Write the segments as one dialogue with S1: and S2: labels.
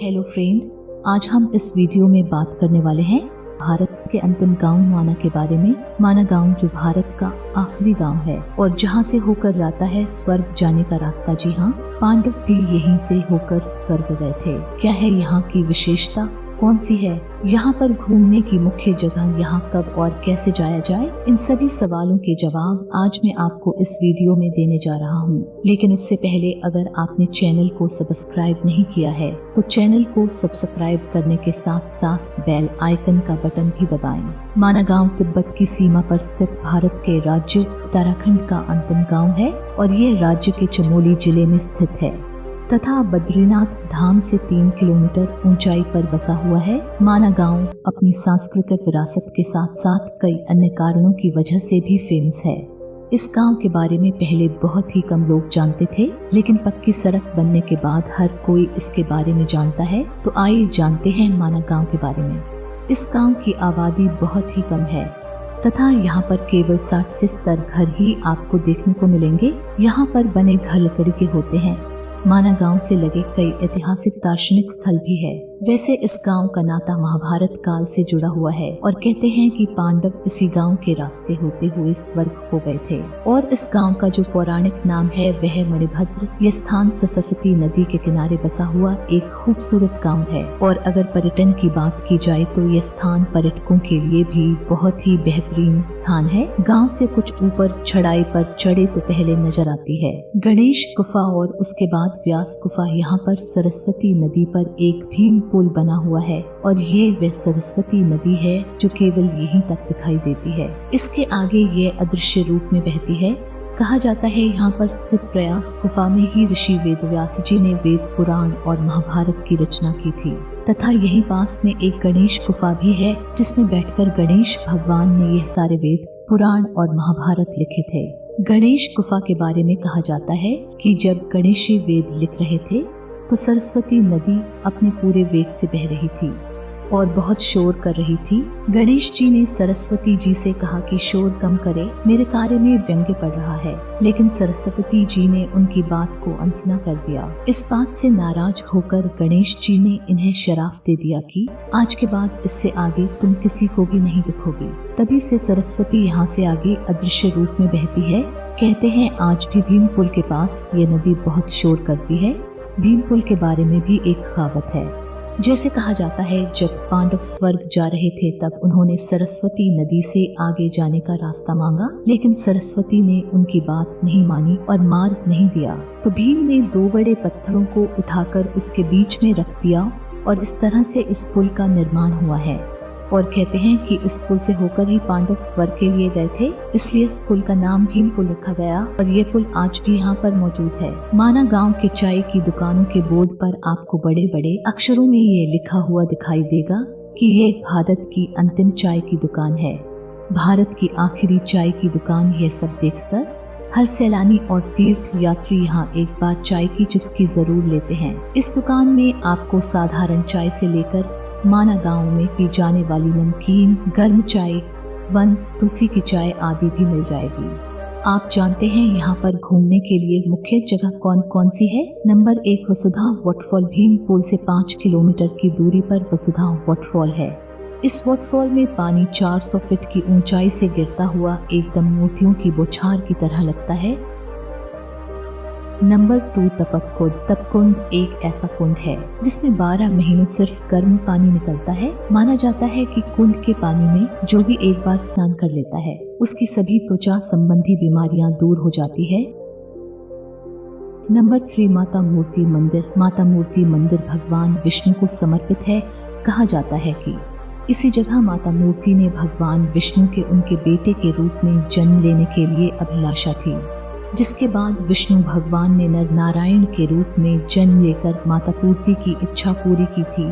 S1: Hello friend, आज हम इस वीडियो में बात करने वाले हैं भारत के अंतिम गांव माना के बारे में। माना गांव जो भारत का आखिरी गांव है और जहां से होकर जाता है स्वर्ग जाने का रास्ता। जी हाँ, पांडव भी यहीं से होकर स्वर्ग गए थे। क्या है यहाँ की विशेषता, कौन सी है, यहाँ पर घूमने की मुख्य जगह, यहाँ कब और कैसे जाया जाए, इन सभी सवालों के जवाब आज मैं आपको इस वीडियो में देने जा रहा हूँ। लेकिन उससे पहले अगर आपने चैनल को सब्सक्राइब नहीं किया है तो चैनल को सब्सक्राइब करने के साथ साथ बेल आइकन का बटन भी दबाएं। माना गांव तिब्बत की सीमा पर स्थित भारत के राज्य उत्तराखंड का अंतिम गांव है और ये राज्य के चमोली जिले में स्थित है तथा बद्रीनाथ धाम से 3 किलोमीटर ऊंचाई पर बसा हुआ है। माना गांव अपनी सांस्कृतिक विरासत के साथ साथ कई अन्य कारणों की वजह से भी फेमस है। इस गांव के बारे में पहले बहुत ही कम लोग जानते थे, लेकिन पक्की सड़क बनने के बाद हर कोई इसके बारे में जानता है। तो आइए जानते हैं माना गांव के बारे में। इस गांव की आबादी बहुत ही कम है तथा यहाँ पर केवल 60 से 70 घर ही आपको देखने को मिलेंगे। यहाँ पर बने घर लकड़ी के होते हैं। माना गांव से लगे कई ऐतिहासिक दार्शनिक स्थल भी है। वैसे इस गांव का नाता महाभारत काल से जुड़ा हुआ है और कहते हैं कि पांडव इसी गांव के रास्ते होते हुए स्वर्ग को गए थे। और इस गांव का जो पौराणिक नाम है वह मणिभद्र। यह स्थान सरस्वती नदी के किनारे बसा हुआ एक खूबसूरत गांव है और अगर पर्यटन की बात की जाए तो यह स्थान पर्यटकों के लिए भी बहुत ही बेहतरीन स्थान है। गाँव से कुछ ऊपर चढ़ाई पर चढ़े तो पहले नजर आती है गणेश गुफा और उसके बाद व्यास गुफा। यहाँ पर सरस्वती नदी पर एक भीम पुल बना हुआ है और ये वह सरस्वती नदी है जो केवल यहीं तक दिखाई देती है। इसके आगे ये अदृश्य रूप में बहती है। कहा जाता है यहाँ पर स्थित प्रयास गुफा में ही ऋषि वेदव्यास जी ने वेद पुराण और महाभारत की रचना की थी तथा यहीं पास में एक गणेश गुफा भी है जिसमें बैठकर गणेश भगवान ने यह सारे वेद पुराण और महाभारत लिखे थे। गणेश गुफा के बारे में कहा जाता है कि जब गणेशी वेद लिख रहे थे तो सरस्वती नदी अपने पूरे वेग से बह रही थी और बहुत शोर कर रही थी। गणेश जी ने सरस्वती जी से कहा कि शोर कम करे, मेरे कार्य में व्यंग्य पड़ रहा है, लेकिन सरस्वती जी ने उनकी बात को अनसुना कर दिया। इस बात से नाराज होकर गणेश जी ने इन्हें शराफ दे दिया कि आज के बाद इससे आगे तुम किसी को भी नहीं दिखोगे। तभी से सरस्वती यहाँ से आगे अदृश्य रूप में बहती है। कहते हैं आज भी भीम पुल के पास ये नदी बहुत शोर करती है। भीम पुल के बारे में भी एक कहावत है। जैसे कहा जाता है जब पांडव स्वर्ग जा रहे थे तब उन्होंने सरस्वती नदी से आगे जाने का रास्ता मांगा, लेकिन सरस्वती ने उनकी बात नहीं मानी और मार्ग नहीं दिया। तो भीम ने 2 बड़े पत्थरों को उठाकर उसके बीच में रख दिया और इस तरह से इस पुल का निर्माण हुआ है। और कहते हैं कि इस पुल से होकर ही पांडव स्वर्ग के लिए गए थे, इसलिए इस पुल का नाम भीम पुल रखा गया और ये पुल आज भी यहाँ पर मौजूद है। माना गांव के चाय की दुकानों के बोर्ड पर आपको बड़े बड़े अक्षरों में ये लिखा हुआ दिखाई देगा कि ये भारत की अंतिम चाय की दुकान है, भारत की आखिरी चाय की दुकान। ये सब देखकर हर सैलानी और तीर्थ यात्री यहाँ एक बार चाय की चुस्की जरूर लेते हैं। इस दुकान में आपको साधारण चाय से लेकर माना गांव में पी जाने वाली नमकीन, गर्म चाय, वन, तुलसी की चाय आदि भी मिल जाएगी। आप जानते हैं यहाँ पर घूमने के लिए मुख्य जगह कौन कौन सी है? नंबर 1 वसुधा वाटरफॉल। भीम पुल से 5 किलोमीटर की दूरी पर वसुधा वाटरफॉल है। इस वाटरफॉल में पानी 400 फीट की ऊंचाई से गिरता हुआ एकदम मोतियों की बौछार की तरह लगता है। नंबर 2 तपतकुंड। तपकुंड एक ऐसा कुंड है जिसमें 12 महीनों सिर्फ गर्म पानी निकलता है। माना जाता है कि कुंड के पानी में जो भी एक बार स्नान कर लेता है उसकी सभी त्वचा संबंधी बीमारियां दूर हो जाती है। नंबर 3 माता मूर्ति मंदिर। माता मूर्ति मंदिर भगवान विष्णु को समर्पित है। कहा जाता है कि इसी जगह माता मूर्ति ने भगवान विष्णु के उनके बेटे के रूप में जन्म लेने के लिए अभिलाषा थी, जिसके बाद विष्णु भगवान ने नर नारायण के रूप में जन्म लेकर माता पूर्ति की इच्छा पूरी की थी।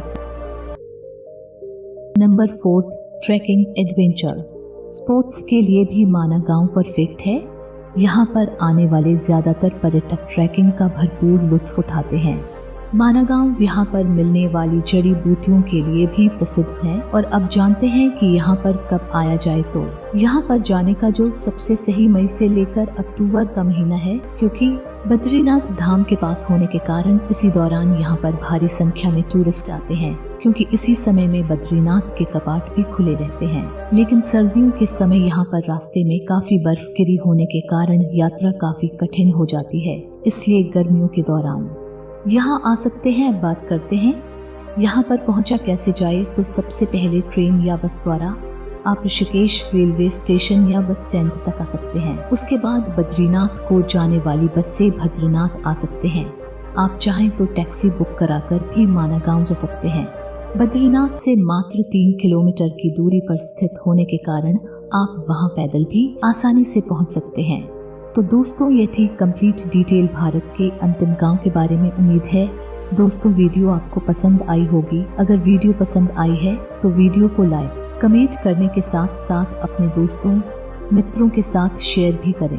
S1: Number 4 trekking adventure. स्पोर्ट्स के लिए भी माना गांव परफेक्ट है। यहाँ पर आने वाले ज्यादातर पर्यटक ट्रैकिंग का भरपूर लुत्फ उठाते हैं। माना गांव यहाँ पर मिलने वाली जड़ी बूटियों के लिए भी प्रसिद्ध है। और अब जानते हैं कि यहाँ पर कब आया जाए। तो यहाँ पर जाने का जो सबसे सही मई से लेकर अक्टूबर का महीना है, क्योंकि बद्रीनाथ धाम के पास होने के कारण इसी दौरान यहाँ पर भारी संख्या में टूरिस्ट आते हैं, क्योंकि इसी समय में बद्रीनाथ के कपाट भी खुले रहते हैं। लेकिन सर्दियों के समय यहाँ पर रास्ते में काफी बर्फगिरी होने के कारण यात्रा काफी कठिन हो जाती है, इसलिए गर्मियों के दौरान यहाँ आ सकते हैं। बात करते हैं यहाँ पर पहुँचा कैसे जाए, तो सबसे पहले ट्रेन या बस द्वारा आप ऋषिकेश रेलवे स्टेशन या बस स्टैंड तक आ सकते हैं। उसके बाद बद्रीनाथ को जाने वाली बस से बद्रीनाथ आ सकते हैं। आप चाहें तो टैक्सी बुक कराकर भी माना गांव जा सकते हैं। बद्रीनाथ से मात्र 3 किलोमीटर की दूरी पर स्थित होने के कारण आप वहां पैदल भी आसानी से पहुंच सकते हैं। तो दोस्तों, ये थी कंप्लीट डिटेल भारत के अंतिम गांव के बारे में। उम्मीद है दोस्तों वीडियो आपको पसंद आई होगी। अगर वीडियो पसंद आई है तो वीडियो को लाइक कमेंट करने के साथ साथ अपने दोस्तों मित्रों के साथ शेयर भी करें।